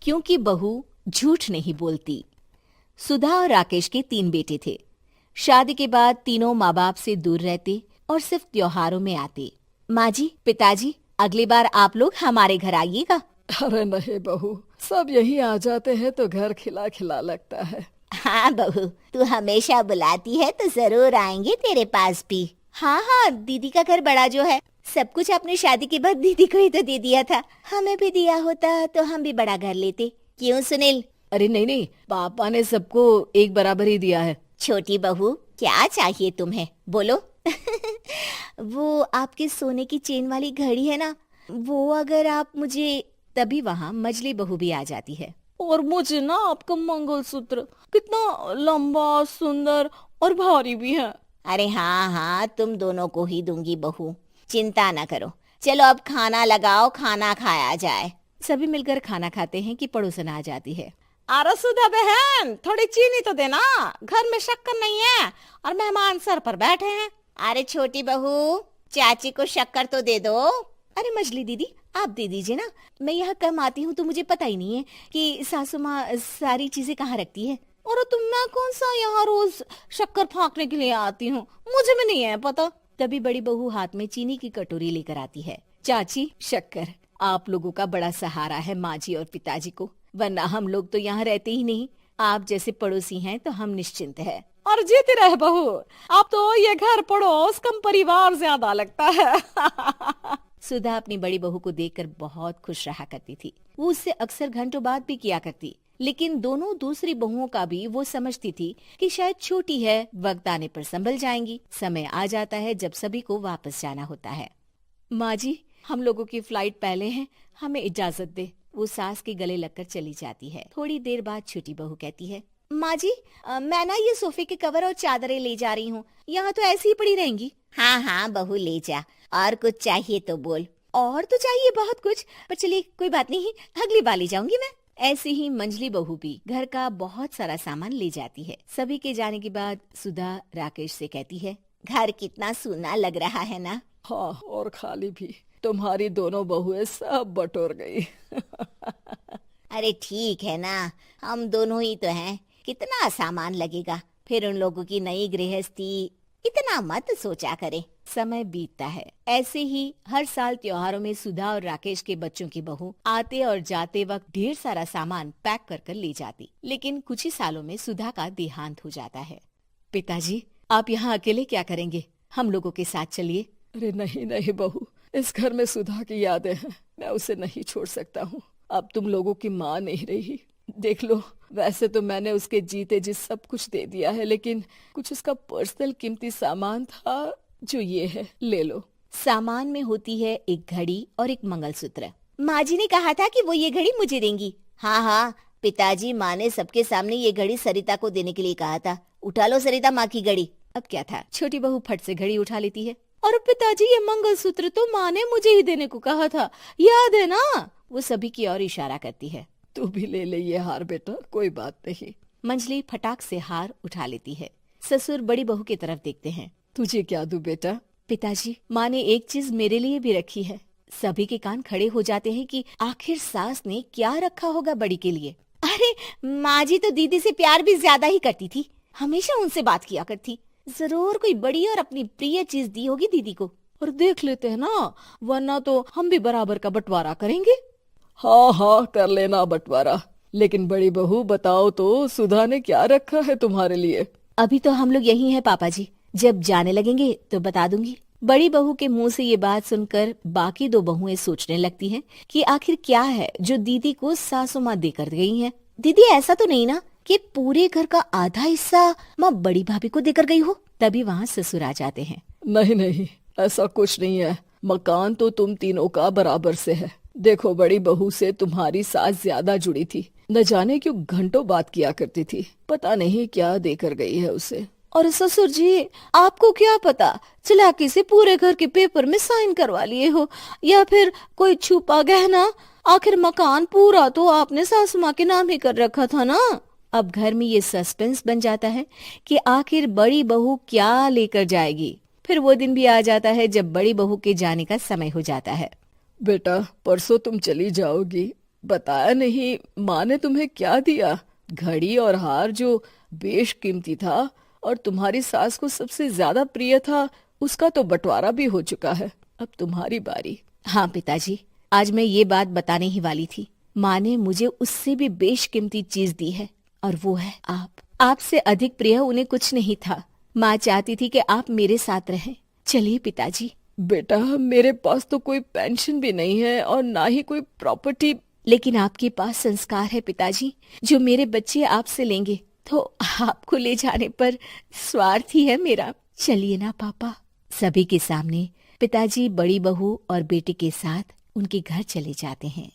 क्योंकि बहू झूठ नहीं बोलती। सुधा और राकेश के 3 बेटे थे। शादी के बाद तीनों माँ बाप से दूर रहते और सिर्फ त्योहारों में आते। माँ जी, पिताजी, अगली बार आप लोग हमारे घर आइएगा। अरे नहीं बहू, सब यही आ जाते हैं तो घर खिला खिला लगता है। हाँ बहू, तू हमेशा बुलाती है तो जरूर आएंगे तेरे पास भी। हाँ हाँ, दीदी का घर बड़ा जो है, सब कुछ आपने शादी के बाद दीदी को ही तो दे दिया था। हमें भी दिया होता तो हम भी बड़ा घर लेते। क्यों सुनील? अरे नहीं नहीं, पापा ने सबको एक बराबर ही दिया है। छोटी बहू, क्या चाहिए तुम्हें, बोलो। वो आपके सोने की चेन वाली घड़ी है ना, वो अगर आप मुझे। तभी वहाँ मजली बहू भी आ जाती है। और मुझे ना आपका मंगलसूत्र कितना लंबा, सुंदर और भारी भी है। अरे हाँ हाँ, तुम दोनों को ही दूंगी बहू, चिंता ना करो। चलो अब खाना लगाओ, खाना खाया जाए। सभी मिलकर खाना खाते हैं कि पड़ोसन आ जाती है। अरे सुधा बहन, थोड़ी चीनी तो देना, घर में शक्कर नहीं है और मेहमान सर पर बैठे हैं। अरे छोटी बहू, चाची को शक्कर तो दे दो। अरे मजली दीदी, आप दे दीजिए ना, मैं यहाँ कम आती हूँ तो मुझे पता ही नहीं है कि सासू माँ सारी चीजें कहाँ रखती है। और तुम, मैं कौन सा यहाँ रोज शक्कर फाँकने के लिए आती हूँ, मुझे भी नहीं है पता। तभी बड़ी बहू हाथ में चीनी की कटोरी लेकर आती है। चाची, शक्कर आप लोगों का बड़ा सहारा है माँ जी और पिताजी को, वरना हम लोग तो यहाँ रहते ही नहीं। आप जैसे पड़ोसी हैं तो हम निश्चिंत है। और जीती रहे बहू, अब तो ये घर पड़ोस कम परिवार ज्यादा लगता है। सुधा अपनी बड़ी बहू को देखकर बहुत खुश रहा करती थी। वो उससे अक्सर घंटों बात भी किया करती, लेकिन दोनों दूसरी बहुओं का भी वो समझती थी कि शायद छोटी है, वक्त आने पर संभल जाएंगी। समय आ जाता है जब सभी को वापस जाना होता है। माँ जी, हम लोगों की फ्लाइट पहले है, हमें इजाजत दे। वो सास के गले लगकर चली जाती है। थोड़ी देर बाद छोटी बहू कहती है, माँ जी, मैं ना ये सोफे के कवर और चादरें ले जा रही हूँ, यहाँ तो ऐसी ही पड़ी रहेंगी। हाँ हाँ बहू, ले जा, और कुछ चाहिए तो बोल। और तो चाहिए बहुत कुछ, पर चलिए कोई बात नहीं, अगली बार ले जाऊंगी मैं। ऐसे ही मंजली बहू भी घर का बहुत सारा सामान ले जाती है। सभी के जाने के बाद सुधा राकेश से कहती है, घर कितना सूना लग रहा है ना। हाँ, और खाली भी। तुम्हारी दोनों बहुएं सब बटोर गई। अरे ठीक है ना, हम दोनों ही तो हैं, कितना सामान लगेगा, फिर उन लोगों की नई गृहस्थी, इतना मत सोचा करे। समय बीतता है। ऐसे ही हर साल त्योहारों में सुधा और राकेश के बच्चों की बहू आते और जाते वक्त ढेर सारा सामान पैक कर कर ले जाती। लेकिन कुछ ही सालों में सुधा का देहांत हो जाता है। पिताजी, आप यहाँ अकेले क्या करेंगे? हम लोगों के साथ चलिए। अरे नहीं नहीं बहू, इस घर में सुधा की यादें हैं, मैं उसे नहीं छोड़ सकता हूँ। अब तुम लोगों की माँ नहीं रही। देख लो, वैसे तो मैंने उसके जीते जी सब कुछ दे दिया है, लेकिन कुछ उसका पर्सनल कीमती सामान था जो ये है, ले लो। सामान में होती है एक घड़ी और एक मंगलसूत्र। माँ जी ने कहा था कि वो ये घड़ी मुझे देंगी। हाँ हाँ, पिताजी, माँ ने सबके सामने ये घड़ी सरिता को देने के लिए कहा था। उठा लो सरिता माँ की घड़ी। अब क्या था, छोटी बहू फट से घड़ी उठा लेती है। और पिताजी, ये मंगलसूत्र तो माँ ने मुझे ही देने को कहा था, याद है ना? वो सभी की ओर इशारा करती है। तू भी ले ले ये हार बेटा, कोई बात नहीं। मंजली फटाक से हार उठा लेती है। ससुर बड़ी बहू की तरफ देखते हैं। तुझे क्या दूं बेटा? पिताजी, माँ ने एक चीज मेरे लिए भी रखी है। सभी के कान खड़े हो जाते हैं कि आखिर सास ने क्या रखा होगा बड़ी के लिए। अरे माँ जी तो दीदी से प्यार भी ज्यादा ही करती थी, हमेशा उनसे बात किया करती। जरूर कोई बड़ी और अपनी प्रिय चीज दी होगी दीदी को। और देख लेते हैं ना, वरना तो हम भी बराबर का बंटवारा करेंगे। हाँ हाँ, कर लेना बंटवारा। लेकिन बड़ी बहू, बताओ तो, सुधा ने क्या रखा है तुम्हारे लिए? अभी तो हम लोग यही हैं पापा जी, जब जाने लगेंगे तो बता दूंगी। बड़ी बहू के मुंह से ये बात सुनकर बाकी 2 बहुएं सोचने लगती हैं कि आखिर क्या है जो दीदी को सासू माँ देकर गई हैं। दीदी, ऐसा तो नहीं ना कि पूरे घर का आधा हिस्सा माँ बड़ी भाभी को देकर गई हो? तभी वहाँ ससुर आ जाते हैं। नहीं नहीं, ऐसा कुछ नहीं है। मकान तो तुम तीनों का बराबर से है। देखो, बड़ी बहू से तुम्हारी सास ज्यादा जुड़ी थी, न जाने क्यों घंटों बात किया करती थी। पता नहीं क्या देकर गई है उसे। और ससुर जी, आपको क्या पता, चालाकी से पूरे घर के पेपर में साइन करवा लिए हो, या फिर कोई छुपा गहना। आखिर मकान पूरा तो आपने सासू माँ के नाम ही कर रखा था ना। अब घर में ये सस्पेंस बन जाता है कि आखिर बड़ी बहू क्या लेकर जाएगी। फिर वो दिन भी आ जाता है जब बड़ी बहू के जाने का समय हो जाता है। बेटा, परसों तुम चली जाओगी, बताया नहीं, माँ ने तुम्हें क्या दिया? घड़ी और हार जो बेशकीमती था और तुम्हारी सास को सबसे ज्यादा प्रिय था, उसका तो बंटवारा भी हो चुका है। अब तुम्हारी बारी। हाँ पिताजी, आज मैं ये बात बताने ही वाली थी। माँ ने मुझे उससे भी बेशकीमती चीज दी है और वो है आप। आपसे अधिक प्रिय उन्हें कुछ नहीं था। माँ चाहती थी कि आप मेरे साथ रहें। चलिए पिताजी। बेटा, मेरे पास तो कोई पेंशन भी नहीं है और ना ही कोई प्रॉपर्टी। लेकिन आपके पास संस्कार है पिताजी, जो मेरे बच्चे आपसे लेंगे, तो आपको ले जाने पर स्वार्थ ही है मेरा। चलिए ना पापा। सभी के सामने पिताजी बड़ी बहू और बेटे के साथ उनके घर चले जाते हैं।